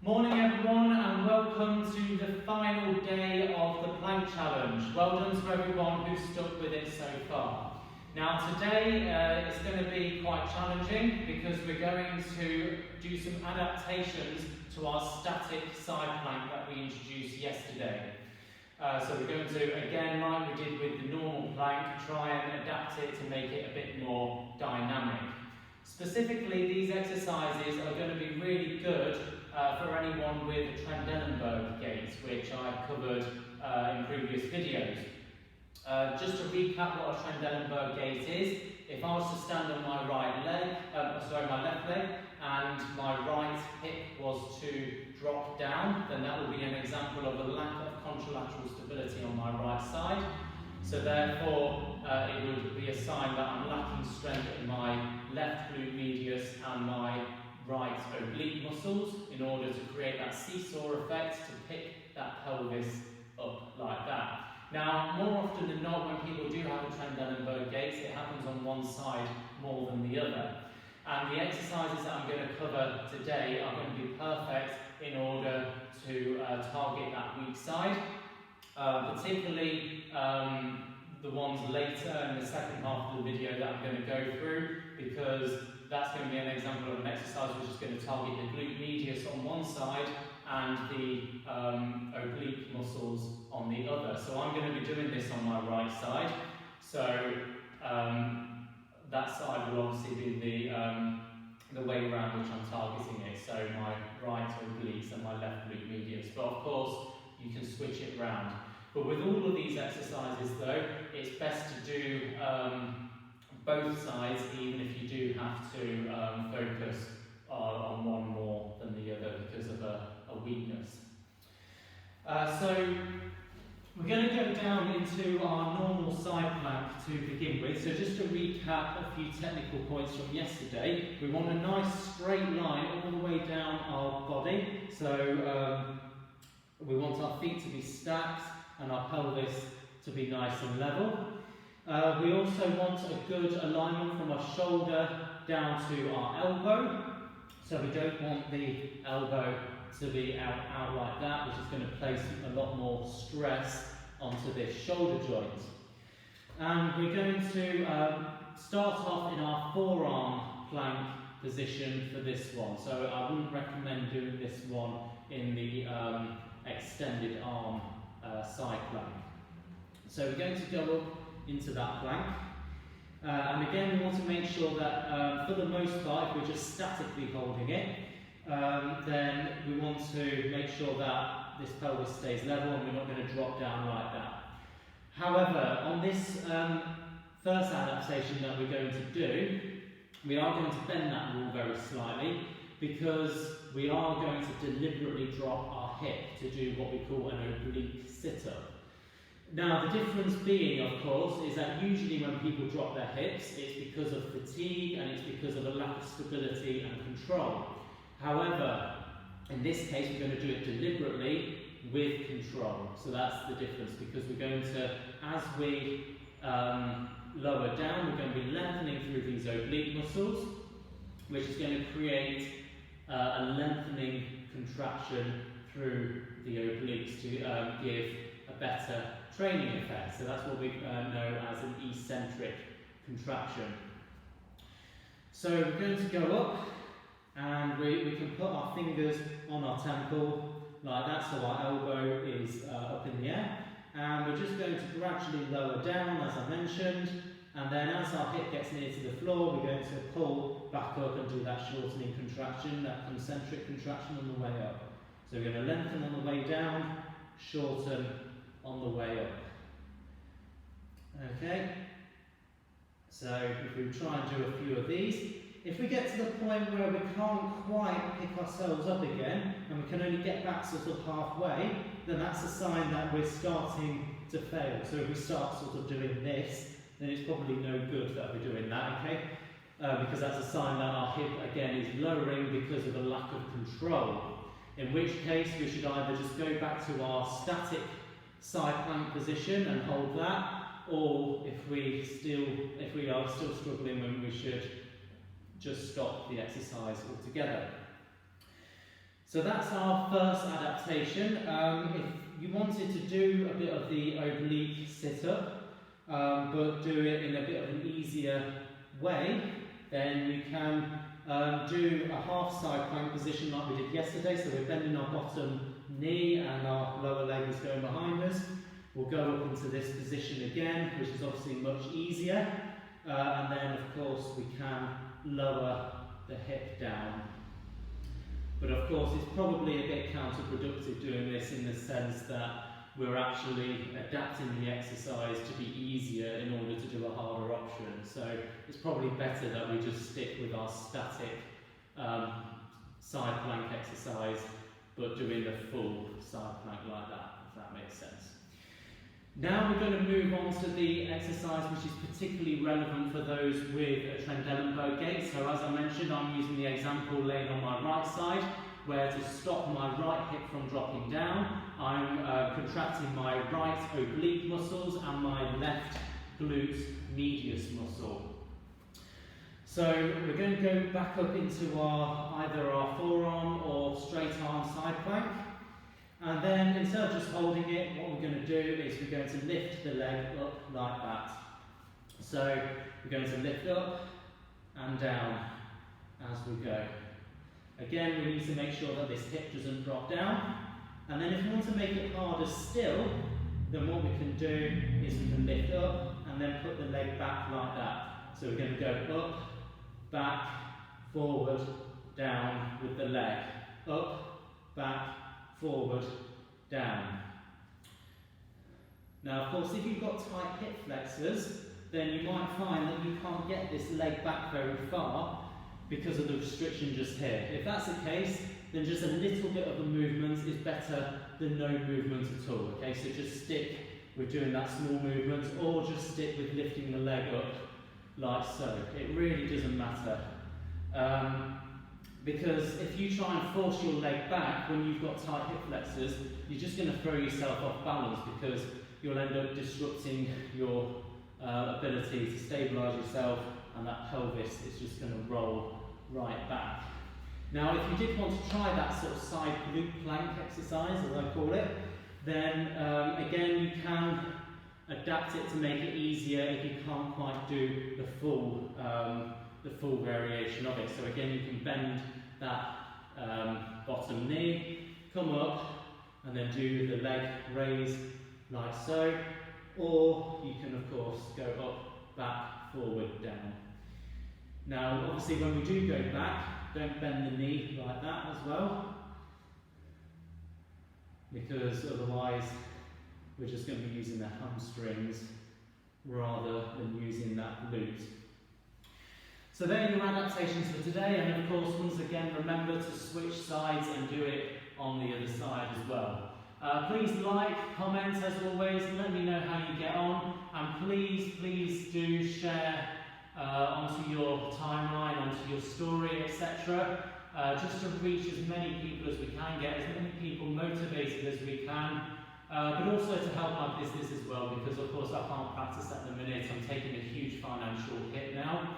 Morning everyone, and welcome to the final day of the plank challenge. Well done to everyone who's stuck with it so far. Now today it's going to be quite challenging because we're going to do some adaptations to our static side plank that we introduced yesterday. So we're going to, again like we did with the normal plank, try and adapt it to make it a bit more dynamic. Specifically, these exercises are going to be really good for anyone with a Trendelenburg Gait, which I've covered in previous videos. Just to recap what a Trendelenburg Gait is, if I was to stand on my my left leg, and my right hip was to drop down, then that would be an example of a lack of contralateral stability on my right side. So therefore, it would be a sign that I'm lacking strength in my left glute medius and my right oblique muscles in order to create that seesaw effect to pick that pelvis up like that. Now, more often than not, when people do have a Trendelenburg Gait, it happens on one side more than the other. And the exercises that I'm going to cover today are going to be perfect in order to target that weak side. Particularly the ones later in the second half of the video that I'm going to go through, because that's going to be an example of an exercise which is going to target the glute medius on one side and the oblique muscles on the other. So I'm going to be doing this on my right side. So that side will obviously be the way around which I'm targeting it. So my right obliques and my left glute medius. But of course, you can switch it round. But with all of these exercises though, it's best to do both sides, even if you do have to focus on one more than the other because of a weakness. So we're going to go down into our normal side plank to begin with. So just to recap a few technical points from yesterday, we want a nice straight line all the way down our body. So we want our feet to be stacked and our pelvis to be nice and level. We also want a good alignment from our shoulder down to our elbow. So we don't want the elbow to be out like that, which is going to place a lot more stress onto this shoulder joint. And we're going to start off in our forearm plank position for this one. So I wouldn't recommend doing this one in the extended arm side plank. So we're going to go up into that plank, and again we want to make sure that for the most part, if we're just statically holding it, then we want to make sure that this pelvis stays level and we're not going to drop down like that. However, on this first adaptation that we're going to do, we are going to bend that rule very slightly, because we are going to deliberately drop our hip to do what we call an oblique sit-up. Now, the difference being, of course, is that usually when people drop their hips, it's because of fatigue and it's because of a lack of stability and control. However, in this case, we're going to do it deliberately with control. So that's the difference, because we're going to, as we lower down, we're going to be lengthening through these oblique muscles, which is going to create a lengthening contraction through the obliques to give a better training effect. So that's what we know as an eccentric contraction. So we're going to go up, and we can put our fingers on our temple like that, so our elbow is up in the air, and we're just going to gradually lower down, as I mentioned, and then as our hip gets near to the floor, we're going to pull back up and do that shortening contraction, that concentric contraction on the way up. So we're going to lengthen on the way down, shorten on the way up. Okay, so if we try and do a few of these, if we get to the point where we can't quite pick ourselves up again and we can only get back sort of halfway, then that's a sign that we're starting to fail. So if we start sort of doing this, then it's probably no good that we're doing that, okay? Because that's a sign that our hip again is lowering because of a lack of control. In which case we should either just go back to our static side plank position and hold that, or if we are still struggling, then we should just stop the exercise altogether. So that's our first adaptation. If you wanted to do a bit of the oblique sit-up, but do it in a bit of an easier way, then you can do a half side plank position like we did yesterday. So we're bending our bottom knee and our lower leg is going behind us. We'll go up into this position again, which is obviously much easier. And then of course we can lower the hip down. But of course it's probably a bit counterproductive doing this in the sense that we're actually adapting the exercise to be easier in order to do a harder option. So it's probably better that we just stick with our static side plank exercise, but doing the full side plank like that, if that makes sense. Now we're going to move on to the exercise which is particularly relevant for those with a Trendelenburg Gait. So as I mentioned, I'm using the example laying on my right side, where to stop my right hip from dropping down, I'm contracting my right oblique muscles and my left glute medius muscle. So we're going to go back up into either our forearm or straight arm side plank. And then instead of just holding it, what we're going to do is we're going to lift the leg up like that. So we're going to lift up and down as we go. Again, we need to make sure that this hip doesn't drop down. And then if we want to make it harder still, then what we can do is we can lift up and then put the leg back like that. So we're going to go up, back, forward, down with the leg. Up, back, forward, down. Now of course if you've got tight hip flexors, then you might find that you can't get this leg back very far because of the restriction just here. If that's the case, then just a little bit of a movement is better than no movement at all. Okay, so just stick with doing that small movement, or just stick with lifting the leg up like so. It really doesn't matter. Because if you try and force your leg back when you've got tight hip flexors, you're just going to throw yourself off balance because you'll end up disrupting your ability to stabilise yourself, and that pelvis is just going to roll right back. Now if you did want to try that sort of side glute plank exercise, as I call it, then again you can adapt it to make it easier if you can't quite do the full variation of it. So again you can bend that bottom knee, come up and then do the leg raise like so, or you can of course go up, back, forward, down. Now obviously when we do go back, don't bend the knee like that as well, because otherwise we're just going to be using the hamstrings rather than using that glute. So there are your adaptations for today, and of course once again remember to switch sides and do it on the other side as well. Please like, comment as always, let me know how you get on, and please do share onto your timeline, onto your story, etc. Just to reach as many people as we can, get as many people motivated as we can, but also to help my business as well, because of course I can't practice at the minute. I'm taking a huge financial hit now,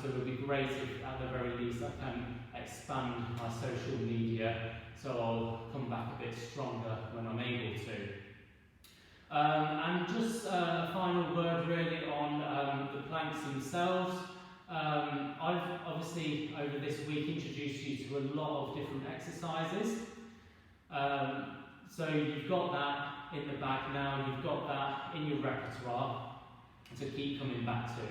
so it would be great if at the very least I can expand my social media, so I'll come back a bit stronger when I'm able to. And just a final word really on the planks themselves. I've obviously over this week introduced you to a lot of different exercises. So you've got that in the back now, you've got that in your repertoire to keep coming back to.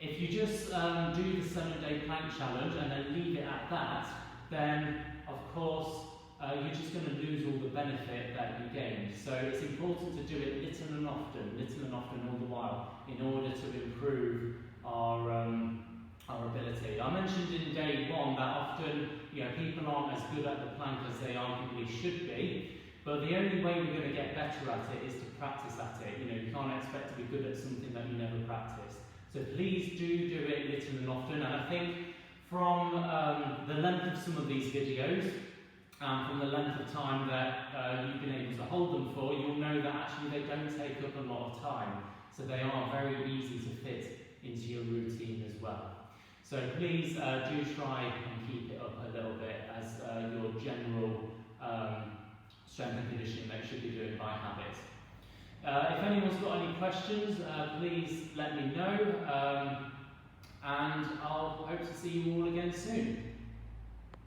If you just do the 7-day plank challenge and then leave it at that, then of course you're just going to lose all the benefit that you gained. So it's important to do it little and often all the while, in order to improve our ability. I mentioned in day one that often people aren't as good at the plank as they arguably should be, but the only way we're going to get better at it is to practice at it. You can't expect to be good at something that you never practiced. So please do it little and often, and I think from the length of some of these videos, from the length of time that you've been able to hold them for, you'll know that actually they don't take up a lot of time. So they are very easy to fit into your routine as well. So please do try and keep it up a little bit as your strength and conditioning that you should be doing by habit. If anyone's got any questions, please let me know, and I'll hope to see you all again soon.